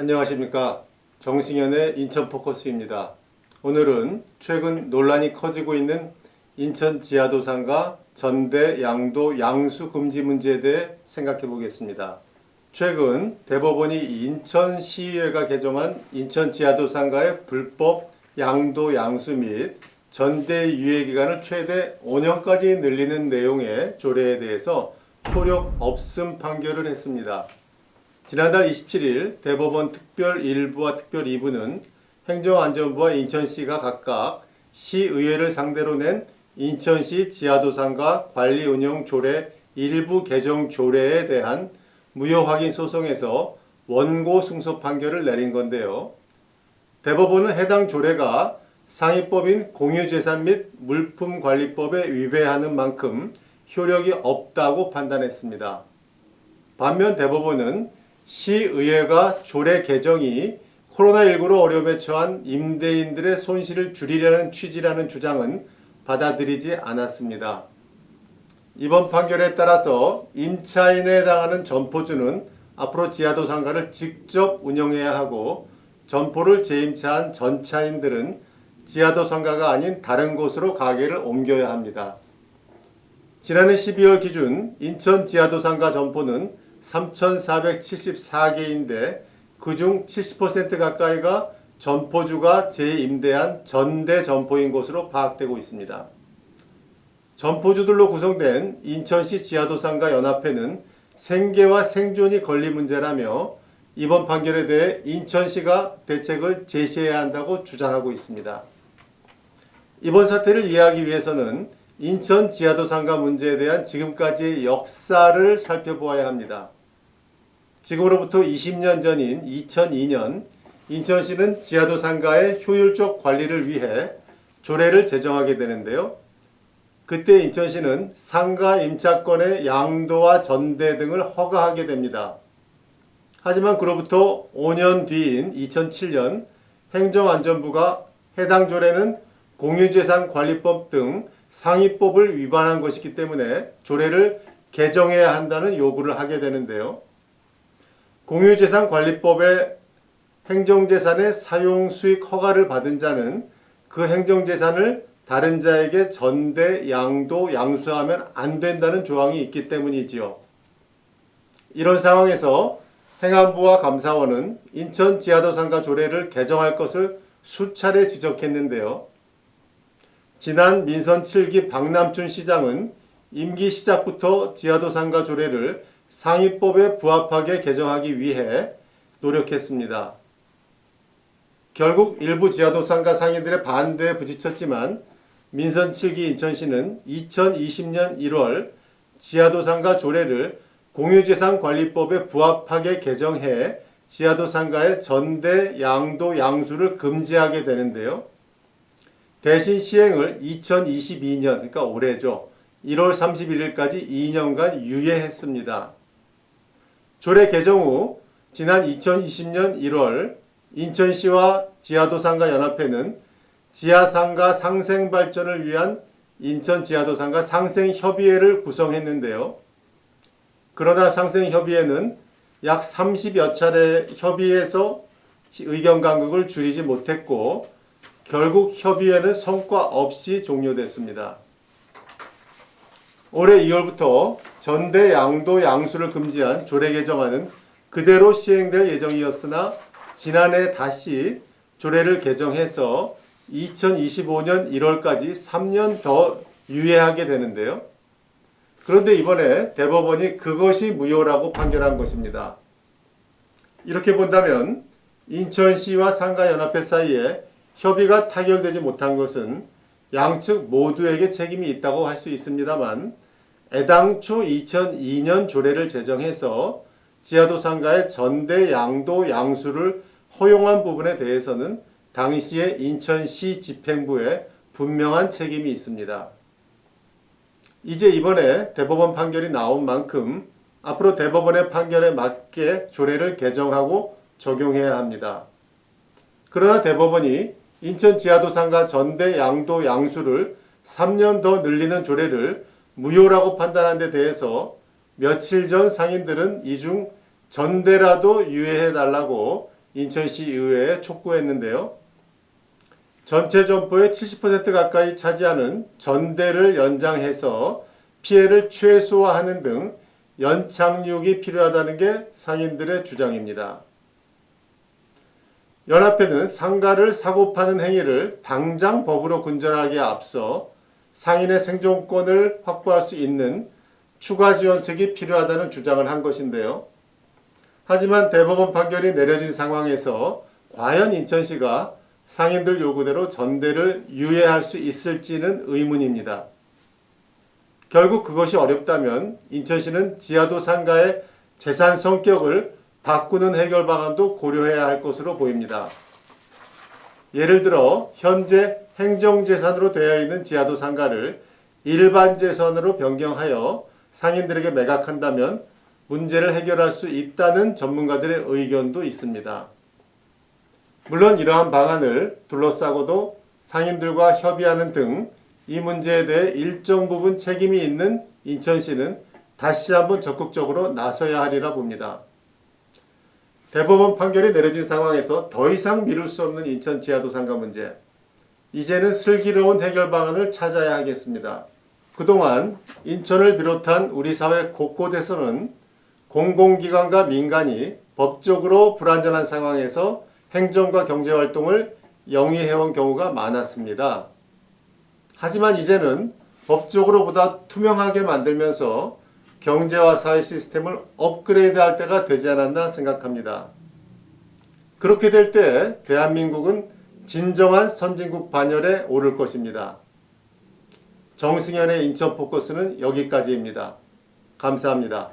안녕하십니까. 정승현의 인천포커스입니다. 오늘은 최근 논란이 커지고 있는 인천 지하도상가 전대, 양도, 양수 금지 문제에 대해 생각해 보겠습니다. 최근 대법원이 인천시의회가 개정한 인천 지하도상가의 불법 양도, 양수 및 전대 유예 기간을 최대 5년까지 늘리는 내용의 조례에 대해서 효력 없음 판결을 했습니다. 지난달 27일 대법원 특별 1부와 특별 2부는 행정안전부와 인천시가 각각 시의회를 상대로 낸 인천시 지하도상가 관리운영조례 일부 개정 조례에 대한 무효확인 소송에서 원고 승소 판결을 내린 건데요. 대법원은 해당 조례가 상위법인 공유재산 및 물품관리법에 위배하는 만큼 효력이 없다고 판단했습니다. 반면 대법원은 시의회가 조례 개정이 코로나19로 어려움에 처한 임대인들의 손실을 줄이려는 취지라는 주장은 받아들이지 않았습니다. 이번 판결에 따라서 임차인에 해당하는 점포주는 앞으로 지하도상가를 직접 운영해야 하고 점포를 재임차한 전차인들은 지하도상가가 아닌 다른 곳으로 가게를 옮겨야 합니다. 지난해 12월 기준 인천 지하도상가 점포는 3,474개인데 그중 70% 가까이가 점포주가 재임대한 전대 점포인 것으로 파악되고 있습니다. 점포주들로 구성된 인천시 지하도상가 연합회는 생계와 생존이 걸린 문제라며 이번 판결에 대해 인천시가 대책을 제시해야 한다고 주장하고 있습니다. 이번 사태를 이해하기 위해서는 인천 지하도상가 문제에 대한 지금까지의 역사를 살펴보아야 합니다. 지금으로부터 20년 전인 2002년 인천시는 지하도상가의 효율적 관리를 위해 조례를 제정하게 되는데요. 그때 인천시는 상가 임차권의 양도와 전대 등을 허가하게 됩니다. 하지만 그로부터 5년 뒤인 2007년 행정안전부가 해당 조례는 공유재산관리법 등 상위법을 위반한 것이기 때문에 조례를 개정해야 한다는 요구를 하게 되는데요. 공유재산관리법에 행정재산의 사용수익 허가를 받은 자는 그 행정재산을 다른 자에게 전대, 양도, 양수하면 안 된다는 조항이 있기 때문이지요. 이런 상황에서 행안부와 감사원은 인천 지하도상가 조례를 개정할 것을 수차례 지적했는데요. 지난 민선 7기 박남춘 시장은 임기 시작부터 지하도상가 조례를 상위법에 부합하게 개정하기 위해 노력했습니다. 결국 일부 지하도상가 상인들의 반대에 부딪혔지만 민선 7기 인천시는 2020년 1월 지하도상가 조례를 공유재산관리법에 부합하게 개정해 지하도상가의 전대, 양도, 양수를 금지하게 되는데요. 대신 시행을 2022년, 그러니까 올해죠. 1월 31일까지 2년간 유예했습니다. 조례 개정 후 지난 2020년 1월 인천시와 지하도상가 연합회는 지하상가 상생 발전을 위한 인천 지하도상가 상생협의회를 구성했는데요. 그러나 상생협의회는 약 30여 차례 협의해서 의견 간극을 줄이지 못했고 결국 협의회는 성과 없이 종료됐습니다. 올해 2월부터 전대, 양도, 양수를 금지한 조례 개정안은 그대로 시행될 예정이었으나 지난해 다시 조례를 개정해서 2025년 1월까지 3년 더 유예하게 되는데요. 그런데 이번에 대법원이 그것이 무효라고 판결한 것입니다. 이렇게 본다면 인천시와 상가연합회 사이에 협의가 타결되지 못한 것은 양측 모두에게 책임이 있다고 할 수 있습니다만 애당초 2002년 조례를 제정해서 지하도상가의 전대, 양도, 양수를 허용한 부분에 대해서는 당시의 인천시 집행부에 분명한 책임이 있습니다. 이제 이번에 대법원 판결이 나온 만큼 앞으로 대법원의 판결에 맞게 조례를 개정하고 적용해야 합니다. 그러나 대법원이 인천 지하도상가 전대, 양도, 양수를 3년 더 늘리는 조례를 무효라고 판단한 데 대해서 며칠 전 상인들은 이 중 전대라도 유예해달라고 인천시 의회에 촉구했는데요. 전체 점포의 70% 가까이 차지하는 전대를 연장해서 피해를 최소화하는 등 연착륙이 필요하다는 게 상인들의 주장입니다. 연합회는 상가를 사고 파는 행위를 당장 법으로 근절하기에 앞서 상인의 생존권을 확보할 수 있는 추가 지원책이 필요하다는 주장을 한 것인데요. 하지만 대법원 판결이 내려진 상황에서 과연 인천시가 상인들 요구대로 전대를 유예할 수 있을지는 의문입니다. 결국 그것이 어렵다면 인천시는 지하도 상가의 재산 성격을 바꾸는 해결 방안도 고려해야 할 것으로 보입니다. 예를 들어 현재 행정재산으로 되어 있는 지하도 상가를 일반 재산으로 변경하여 상인들에게 매각한다면 문제를 해결할 수 있다는 전문가들의 의견도 있습니다. 물론 이러한 방안을 둘러싸고도 상인들과 협의하는 등 이 문제에 대해 일정 부분 책임이 있는 인천시는 다시 한번 적극적으로 나서야 하리라 봅니다. 대법원 판결이 내려진 상황에서 더 이상 미룰 수 없는 인천 지하도 상가 문제. 이제는 슬기로운 해결 방안을 찾아야 하겠습니다. 그동안 인천을 비롯한 우리 사회 곳곳에서는 공공기관과 민간이 법적으로 불안전한 상황에서 행정과 경제활동을 영위해온 경우가 많았습니다. 하지만 이제는 법적으로 보다 투명하게 만들면서 경제와 사회 시스템을 업그레이드할 때가 되지 않았나 생각합니다. 그렇게 될 때 대한민국은 진정한 선진국 반열에 오를 것입니다. 정승현의 인천포커스는 여기까지입니다. 감사합니다.